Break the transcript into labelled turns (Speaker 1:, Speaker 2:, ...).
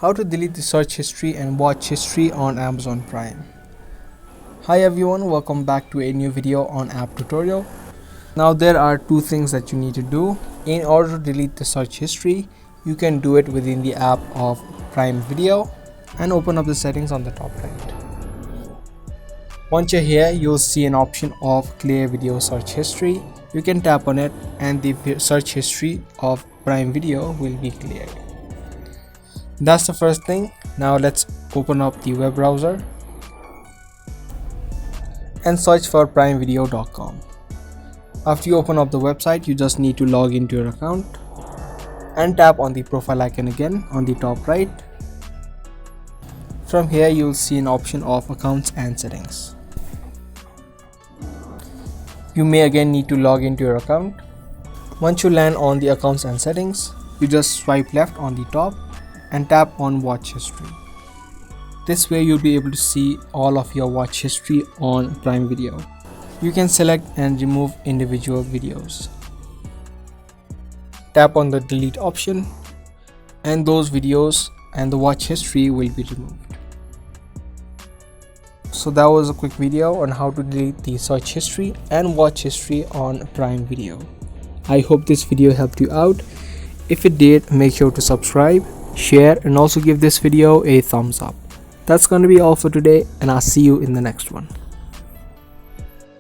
Speaker 1: How to delete the search history and watch history on Amazon Prime. Hi everyone, welcome back to a new video on app tutorial. Now there are two things that you need to do. In order to delete the search history, you can do it within the app of Prime Video and open up the settings on the top right. Once you're here, you'll see an option of clear video search history. You can tap on it and the search history of Prime Video will be cleared. That's the first thing. Now let's open up the web browser and search for primevideo.com. After you open up the website, you just need to log into your account and tap on the profile icon again on the top right. From here you'll see an option of accounts and settings. You may again need to log into your account. Once you land on the accounts and settings, you just swipe left on the top and tap on watch history. This way you'll be able to see all of your watch history on Prime Video. You can select and remove individual videos. Tap on the delete option and those videos and the watch history will be removed. So that was a quick video on how to delete the search history and watch history on Prime Video. I hope this video helped you out. If it did, make sure to subscribe, share, and also give this video a thumbs up. That's going to be all for today, and I'll see you in the next one.